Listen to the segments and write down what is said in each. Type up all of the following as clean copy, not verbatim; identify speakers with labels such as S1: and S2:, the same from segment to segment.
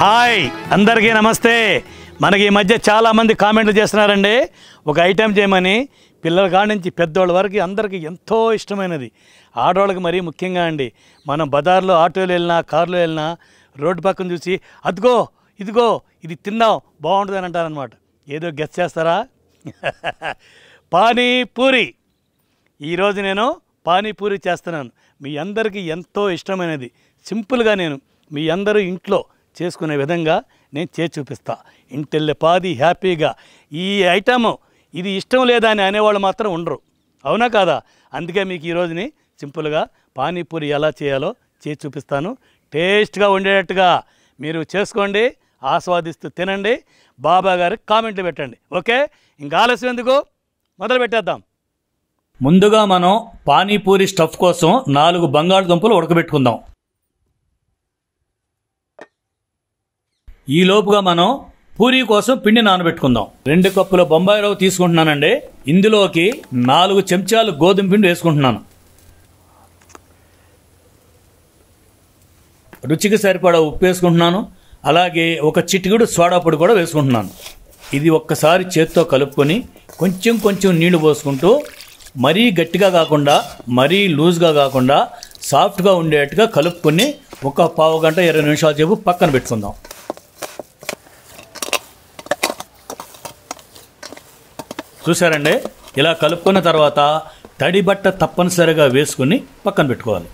S1: Hi అందరికీ నమస్తే. మనకి ఈ మధ్య చాలామంది కామెంట్లు చేస్తున్నారండి ఒక ఐటెం చేయమని. పిల్లల కాడి నుంచి పెద్దోళ్ళ వరకు అందరికీ ఎంతో ఇష్టమైనది. ఆడవాళ్ళకి మరీ ముఖ్యంగా అండి. మనం బజార్లో ఆటోలో వెళ్ళినా కారులో వెళ్ళినా రోడ్డు పక్కన చూసి అదిగో ఇదిగో ఇది తిన్నాం బాగుంటుంది అని అంటారనమాట. ఏదో గెస్ చేస్తారా? పానీపూరి. ఈరోజు నేను పానీపూరి చేస్తున్నాను. మీ అందరికీ ఎంతో ఇష్టమైనది. సింపుల్గా నేను మీ అందరూ ఇంట్లో చేసుకునే విధంగా నేను చేసి చూపిస్తా. ఇంటెళ్ళే పాది హ్యాపీగా. ఈ ఐటము ఇది ఇష్టం లేదా అని అనేవాళ్ళు మాత్రం ఉండరు, అవునా కాదా? అందుకే మీకు ఈరోజుని సింపుల్గా పానీపూరి ఎలా చేయాలో చేసి చూపిస్తాను. టేస్ట్గా ఉండేటట్టుగా మీరు చేసుకోండి, ఆస్వాదిస్తూ తినండి. బాబా గారికి కామెంట్లు పెట్టండి. ఓకే, ఇంకా ఆలస్యం ఎందుకు, మొదలు పెట్టేద్దాం. ముందుగా మనం పానీపూరి స్టఫ్ కోసం 4 బంగాళదుంపలు ఉడకబెట్టుకుందాం. ఈ లోపుగా మనం పూరీ కోసం పిండి నానబెట్టుకుందాం. 2 కప్పుల బొంబాయి రవ్వ తీసుకుంటున్నానండి. ఇందులోకి 4 చెంచాలు గోధుమ పిండి వేసుకుంటున్నాను. రుచికి సరిపడా ఉప్పు వేసుకుంటున్నాను. అలాగే ఒక చిటికెడు సోడా పొడి కూడా వేసుకుంటున్నాను. ఇది ఒక్కసారి చేత్తో కలుపుకొని కొంచెం కొంచెం నీళ్లు పోసుకుంటూ మరీ గట్టిగా కాకుండా మరీ లూజ్గా కాకుండా సాఫ్ట్గా ఉండేట్టుగా కలుపుకొని ఒక పావు గంట 20 నిమిషాల సేపు పక్కన పెట్టుకుందాం. చూసారండి, ఇలా కలుపుకున్న తర్వాత తడి బట్ట తప్పనిసరిగా వేసుకుని పక్కన పెట్టుకోవాలి.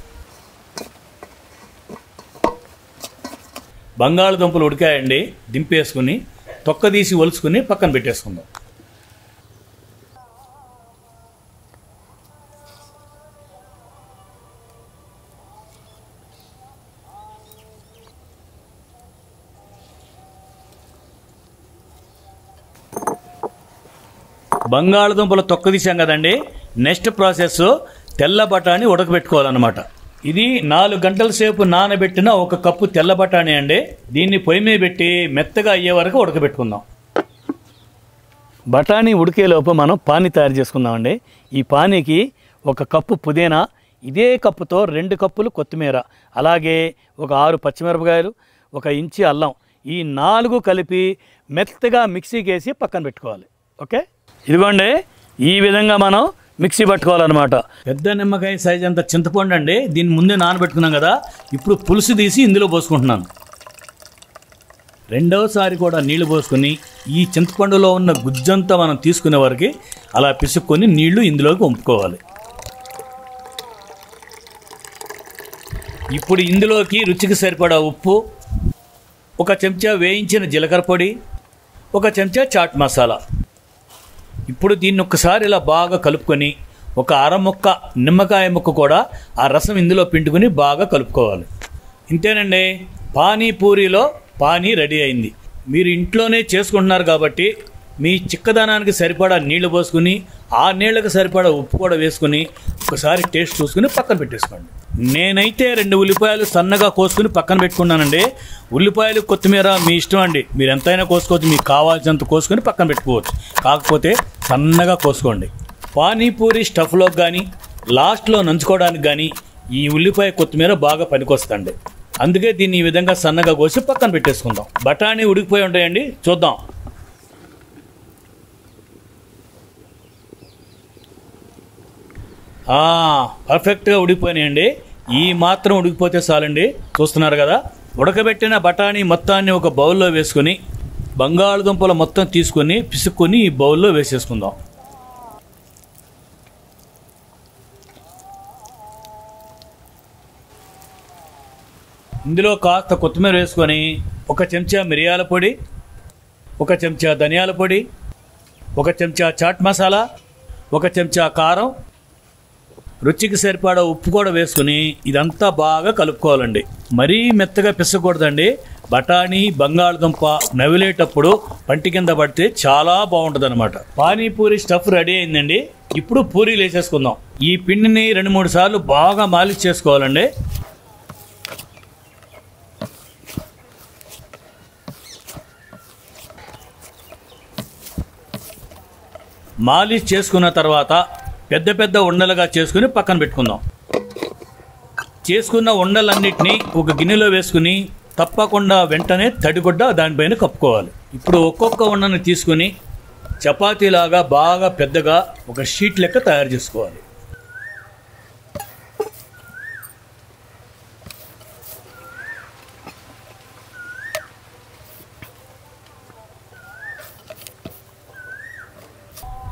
S1: బంగాళదుంపలు ఉడికాయండి, దింపేసుకుని తొక్క తీసి ఒలుచుకుని పక్కన పెట్టేసుకుందాం. బంగాళదుంపలు తొక్క తీసాం కదండి. నెక్స్ట్ ప్రాసెస్ తెల్ల బఠానీ ఉడకబెట్టుకోవాలన్నమాట. ఇది 4 గంటల సేపు నానబెట్టిన 1 కప్పు తెల్ల బఠానీ అండి. దీన్ని పొయ్యి మీద పెట్టి మెత్తగా అయ్యే వరకు ఉడకబెట్టుకుందాం. బఠానీ ఉడికేలోపు మనం పానీ తయారు చేసుకుందామండి. ఈ పానీకి 1 కప్పు పుదీనా, ఇదే కప్పుతో 2 కప్పులు కొత్తిమీర, అలాగే ఒక 6 పచ్చిమిరపకాయలు, 1 ఇంచి అల్లం, ఈ 4 కలిపి మెత్తగా మిక్సీకి వేసి పక్కన పెట్టుకోవాలి. ఓకే, ఇదిగోండి ఈ విధంగా మనం మిక్సీ పట్టుకోవాలన్నమాట. పెద్ద నిమ్మకాయ సైజ్ అంత చింతపండు అండి. దీన్ని ముందే నానబెట్టుకున్నాం కదా. ఇప్పుడు పులుసు తీసి ఇందులో పోసుకుంటున్నాను. రెండవసారి కూడా నీళ్లు పోసుకొని ఈ చింతపండులో ఉన్న గుజ్జంతా మనం తీసుకునే వరకు అలా పిసుక్కొని నీళ్లు ఇందులోకి వంపుకోవాలి. ఇప్పుడు ఇందులోకి రుచికి సరిపడా ఉప్పు, 1 చెంచా వేయించిన జీలకర్ర పొడి, 1 చెంచా చాట్ మసాలా. ఇప్పుడు దీన్ని ఒక్కసారి ఇలా బాగా కలుపుకొని 1 అర ముక్క నిమ్మకాయ ముక్క కూడా ఆ రసం ఇందులో పిండుకొని బాగా కలుపుకోవాలి. ఇంతేనండి, పానీపూరిలో పానీ రెడీ అయింది. మీరు ఇంట్లోనే చేసుకుంటున్నారు కాబట్టి మీ చిక్కదనానికి సరిపడా నీళ్లు పోసుకుని ఆ నీళ్ళకి సరిపడా ఉప్పు కూడా వేసుకుని ఒకసారి టేస్ట్ చూసుకుని పక్కన పెట్టేసుకోండి. నేనైతే 2 ఉల్లిపాయలు సన్నగా కోసుకుని పక్కన పెట్టుకున్నానండి. ఉల్లిపాయలు కొత్తిమీర మీ ఇష్టం అండి, మీరు ఎంతైనా కోసుకోవచ్చు, మీకు కావాల్సినంత కోసుకొని పక్కన పెట్టుకోవచ్చు. కాకపోతే సన్నగా కోసుకోండి. పానీపూరి స్టఫ్లోకి కానీ లాస్ట్లో నంచుకోవడానికి కానీ ఈ ఉల్లిపాయ కొత్తిమీర బాగా పనికొస్తుంది. అందుకే దీన్ని ఈ విధంగా సన్నగా కోసి పక్కన పెట్టేసుకుందాం. బఠానీ ఉడికిపోయి ఉంటాయండి, చూద్దాం. పర్ఫెక్ట్గా ఉడికిపోయినాయండి. ఈ మాత్రం ఉడికిపోతే చాలండి. చూస్తున్నారు కదా, ఉడకబెట్టిన బఠానీ మొత్తాన్ని ఒక బౌల్లో వేసుకొని బంగాళదుంపలు మొత్తం తీసుకొని పిసుక్కొని ఈ బౌల్లో వేసేసుకుందాం. ఇందులో కాస్త కొత్తిమీర వేసుకొని 1 చెంచా మిరియాల పొడి, 1 చెంచా ధనియాల పొడి, 1 చెంచా చాట్ మసాలా, 1 చెంచా కారం, రుచికి సరిపడా ఉప్పు కూడా వేసుకుని ఇదంతా బాగా కలుపుకోవాలండి. మరీ మెత్తగా పిసకూడదండి. బఠానీ బంగాళదుంప నవిలేటప్పుడు పంటి కింద పడితే చాలా బాగుంటుంది అనమాట. పానీపూరి స్టఫ్ రెడీ అయిందండి. ఇప్పుడు పూరీలు వేసేసుకుందాం. ఈ పిండిని 2-3 సార్లు బాగా మాలిష్ చేసుకోవాలండి. మాలిష్ చేసుకున్న తర్వాత పెద్ద పెద్ద ఉండలుగా చేసుకుని పక్కన పెట్టుకుందాం. చేసుకున్న ఉండలన్నిటినీ ఒక గిన్నెలో వేసుకుని తప్పకుండా వెంటనే తడిగుడ్డ దానిపైన కప్పుకోవాలి. ఇప్పుడు ఒక్కొక్క ఉండని తీసుకుని చపాతీలాగా బాగా పెద్దగా ఒక షీట్ లెక్క తయారు చేసుకోవాలి.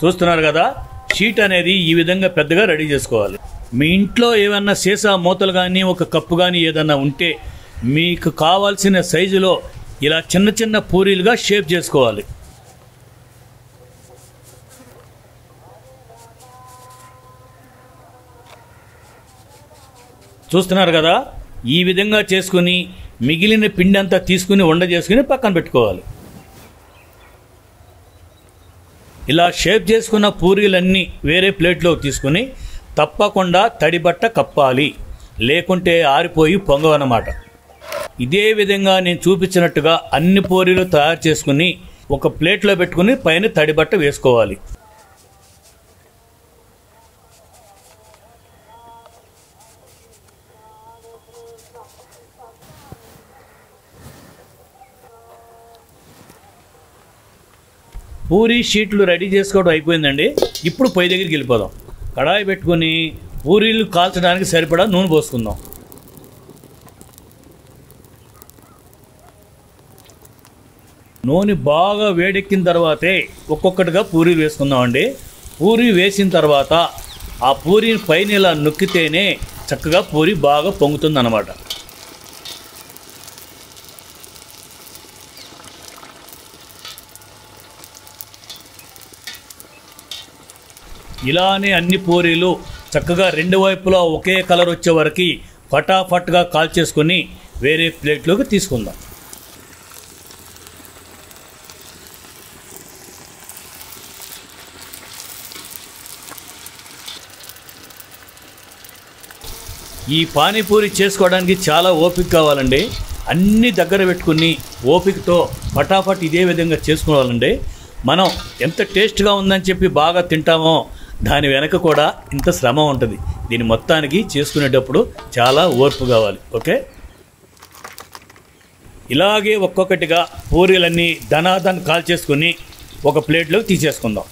S1: చూస్తున్నారు కదా, షీట్ అనేది ఈ విధంగా పెద్దగా రెడీ చేసుకోవాలి. మీ ఇంట్లో ఏమన్నా సీసా మూతలు కానీ ఒక కప్పు కానీ ఏదన్నా ఉంటే మీకు కావాల్సిన సైజులో ఇలా చిన్న చిన్న పూరీలుగా షేప్ చేసుకోవాలి. చూస్తున్నారు కదా, ఈ విధంగా చేసుకుని మిగిలిన పిండి అంతా తీసుకుని వండ చేసుకుని పక్కన పెట్టుకోవాలి. ఇలా షేప్ చేసుకున్న పూరీలన్నీ వేరే ప్లేట్లో తీసుకుని తప్పకుండా తడి బట్ట కప్పాలి, లేకుంటే ఆరిపోయి పొంగవన్నమాట. ఇదే విధంగా నేను చూపించినట్టుగా అన్ని పూరీలు తయారు చేసుకుని ఒక ప్లేట్లో పెట్టుకుని పైన తడి బట్ట వేసుకోవాలి. పూరీ షీట్లు రెడీ చేసుకోవడం అయిపోయిందండి. ఇప్పుడు పొయ్యి దగ్గరికి వెళ్ళిపోదాం. కడాయి పెట్టుకుని పూరీలు కాల్చడానికి సరిపడా నూనె పోసుకుందాం. నూనె బాగా వేడెక్కిన తర్వాతే ఒక్కొక్కటిగా పూరీలు వేసుకుందామండి. పూరీ వేసిన తర్వాత ఆ పూరీని పైన ఇలా నొక్కితేనే చక్కగా పూరీ బాగా పొంగుతుంది అన్నమాట. ఇలానే అన్ని పూరీలు చక్కగా రెండు వైపులా ఒకే కలర్ వచ్చే వరకు ఫటాఫట్గా కాల్చేసుకొని వేరే ప్లేట్లోకి తీసుకుందాం. ఈ పానీపూరి చేసుకోవడానికి చాలా ఓపిక కావాలండి. అన్నీ దగ్గర పెట్టుకుని ఓపికతో ఫటాఫట్ ఇదే విధంగా చేసుకోవాలండి. మనం ఎంత టేస్ట్గా ఉందని చెప్పి బాగా తింటామో దాని వెనక కూడా ఇంత శ్రమ ఉంటుంది. దీని మొత్తానికి చేసుకునేటప్పుడు చాలా ఓర్పు కావాలి. ఓకే, ఇలాగే ఒక్కొక్కటిగా పూరీలన్నీ ధనాధన్ కాల్చేసుకుని ఒక ప్లేట్లోకి తీసేసుకుందాం.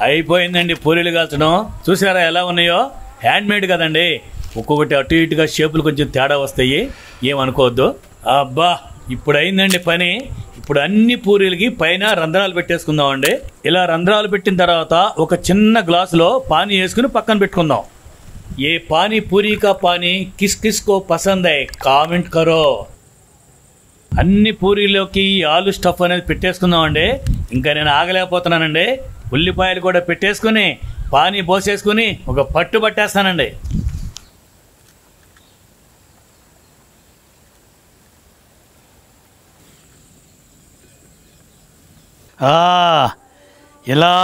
S1: అయిపోయిందండి పూరీలు కాల్చడం. చూసారా ఎలా ఉన్నాయో? హ్యాండ్మేడ్ కదండి, ఒక్కొక్కటి అటు ఇటుగా షేపులు కొంచెం తేడా వస్తాయి, ఏమనుకోవద్దు. అబ్బా, ఇప్పుడు అయిందండి పని. ఇప్పుడు అన్ని పూరీలకి పైన రంధ్రాలు పెట్టేసుకుందామండి. ఇలా రంధ్రాలు పెట్టిన తర్వాత ఒక చిన్న గ్లాసులో పానీ వేసుకుని పక్కన పెట్టుకుందాం. ఏ పానీ పూరీ కా పానీ కిస్ కిస్ కో పసంద్ హై కామెంట్ కరో. అన్ని పూరీలోకి ఆలు స్టఫ్ అనేది పెట్టేసుకుందామండి. ఇంకా నేను ఆగలేకపోతున్నానండి. ఉల్లిపాయలు కూడా పెట్టేసుకుని పానీ పోసేసుకుని ఒక పట్టు పట్టేస్తానండి. ఇలా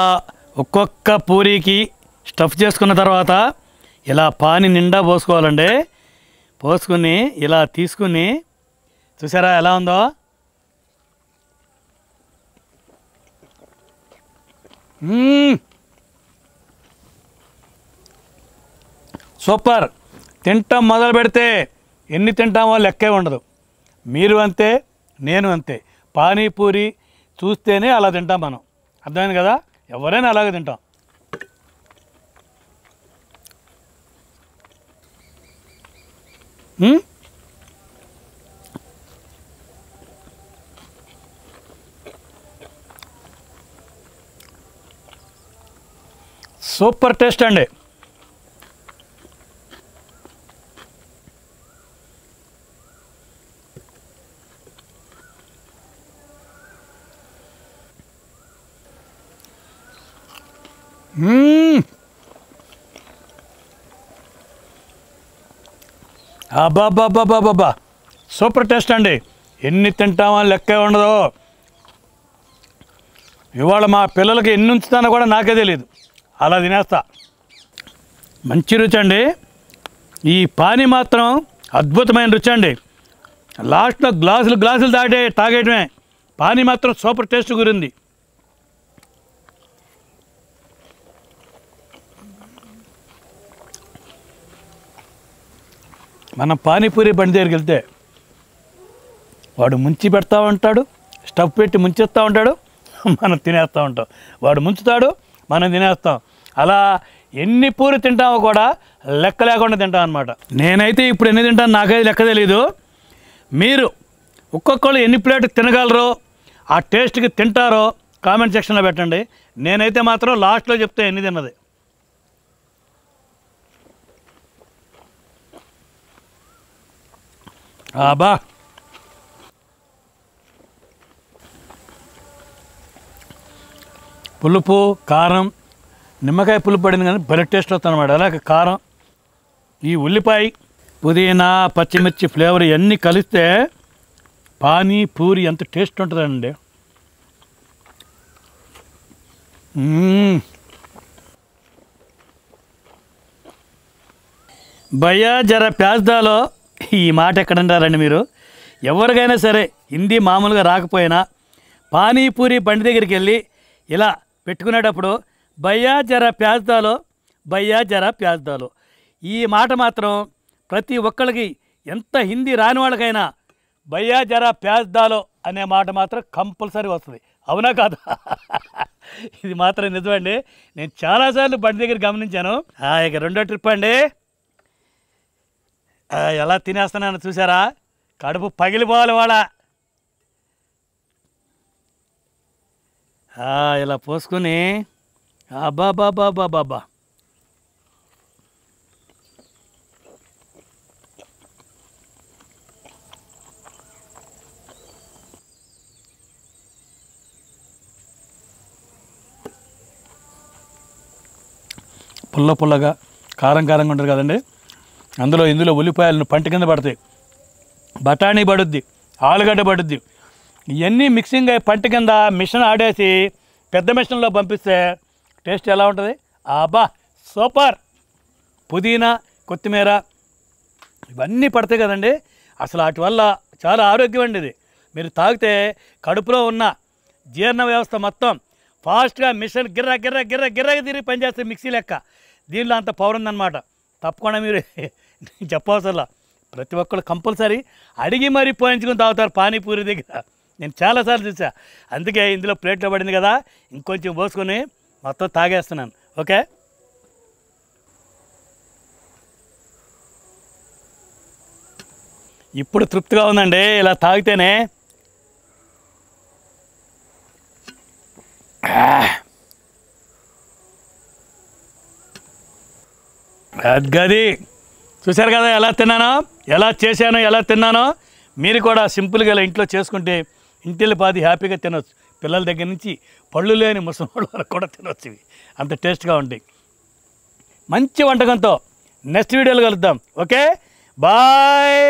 S1: ఒక్కొక్క పూరీకి స్టఫ్ చేసుకున్న తర్వాత ఇలా పానీ నిండా పోసుకోవాలండి. పోసుకుని ఇలా తీసుకుని చూసారా ఎలా ఉందో? సూపర్. తింటాం మొదలు పెడితే ఎన్ని తింటామో లెక్కే ఉండదు. మీరు అంతే, నేను అంతే. పానీపూరి చూస్తేనే అలా తింటాం మనం. అర్థమైంది కదా? ఎవరైనా అలాగే తింటాం. సూపర్ టేస్ట్ అండి. అబ్బాబ్బాబ్బాబ్బా, సూపర్ టేస్ట్ అండి. ఎన్ని తింటామో లెక్కే ఉండదు.
S2: ఇవాళ మా పిల్లలకి ఎన్ని ఉంచుతానో కూడా నాకే తెలియదు, అలా తినేస్తా. మంచి రుచి అండి. ఈ పానీ మాత్రం అద్భుతమైన రుచి అండి. లాస్ట్లో గ్లాసులు తాగేయటమే. పానీ మాత్రం సూపర్ టేస్ట్ గురింది. మనం పానీపూరి బండి దగ్గరికి వెళ్తే వాడు ముంచి పెడతా ఉంటాడు, స్టవ్ పెట్టి ముంచేస్తూ ఉంటాడు, మనం తినేస్తూ ఉంటాం. వాడు ముంచుతాడు, మనం తినేస్తాం. అలా ఎన్ని పూరి తింటామో కూడా లెక్క లేకుండా తింటాం అనమాట. నేనైతే ఇప్పుడు ఎన్ని తింటాను నాకైతే లెక్క తెలీదు. మీరు ఒక్కొక్కళ్ళు ఎన్ని ప్లేట్లు తినగలరో, ఆ టేస్ట్కి తింటారో కామెంట్ సెక్షన్లో పెట్టండి. నేనైతే మాత్రం లాస్ట్లో చెప్తే ఎన్ని తిన్నది. బా పులుపు, కారం, నిమ్మకాయ పులుపు పడింది కానీ భలే టేస్ట్ వస్తుంది అనమాట. అలాగే కారం, ఈ ఉల్లిపాయ, పుదీనా, పచ్చిమిర్చి ఫ్లేవర్ ఇవన్నీ కలిస్తే పానీపూరి ఎంత టేస్ట్ ఉంటుందండి. భయ్యా జర ప్యాజ్దాలో ఈ మాట ఎక్కడంటారండి మీరు? ఎవరికైనా సరే హిందీ మామూలుగా రాకపోయినా పానీపూరి బండి దగ్గరికి వెళ్ళి ఇలా పెట్టుకునేటప్పుడు భయ్యా జర ప్యాజ్దాలో ఈ మాట మాత్రం ప్రతి ఒక్కరికి, ఎంత హిందీ రాని వాళ్ళకైనా భయ్యా జర ప్యాజ్దాలో అనే మాట మాత్రం కంపల్సరీ వస్తుంది. అవునా కాదు? ఇది మాత్రం నిజమండి. నేను చాలాసార్లు బండి దగ్గర గమనించాను. ఇక రెండో ట్రిప్ అండి. ఎలా తినేస్తున్నాను చూసారా? కడుపు పగిలిపోవాలి వాళ్ళ. ఇలా పోసుకొని బాబా పుల్లగా కారంగా ఉంటుంది కదండి. ఇందులో ఉల్లిపాయలను పంట కింద పడతాయి, బఠానీ పడుద్ది, ఆలుగడ్డ పడుద్ది. ఇవన్నీ మిక్సింగ్ అయ్యి పంట కింద మిషన్ ఆడేసి పెద్ద మిషన్లో పంపిస్తే టేస్ట్ ఎలా ఉంటుంది? సూపర్. పుదీనా, కొత్తిమీర ఇవన్నీ పడతాయి కదండి. అసలు వాటి వల్ల చాలా ఆరోగ్యం అండి ఇది. మీరు తాగితే కడుపులో ఉన్న జీర్ణ వ్యవస్థ మొత్తం ఫాస్ట్గా మిషన్ గిర్ర తిరిగి పనిచేస్తే మిక్సీ లెక్క. దీనిలో అంత పవర్ ఉందన్నమాట. తప్పకుండా మీరు చెప్పవసరలా, ప్రతి ఒక్కరు కంపల్సరీ అడిగి మరీ పోయించుకొని తాగుతారు పానీపూరి దగ్గర. నేను చాలాసార్లు చూసా. అందుకే ఇందులో ప్లేట్లో పడింది కదా, ఇంకొంచెం పోసుకొని మొత్తం తాగేస్తున్నాను. ఓకే, ఇప్పుడు తృప్తిగా ఉందండి. ఇలా తాగితేనే గది చూశారు కదా ఎలా తిన్నానో, ఎలా చేశానో, ఎలా తిన్నానో. మీరు కూడా సింపుల్గా ఇలా ఇంట్లో చేసుకుంటే ఇంటిల్లిపాది హ్యాపీగా తినవచ్చు. పిల్లల దగ్గర నుంచి పళ్ళు లేని ముసలి వరకు కూడా తినవచ్చు. ఇవి అంత టేస్ట్గా ఉంటాయి. మంచి వంటకంతో నెక్స్ట్ వీడియోలో కలుద్దాం. Okay, bye.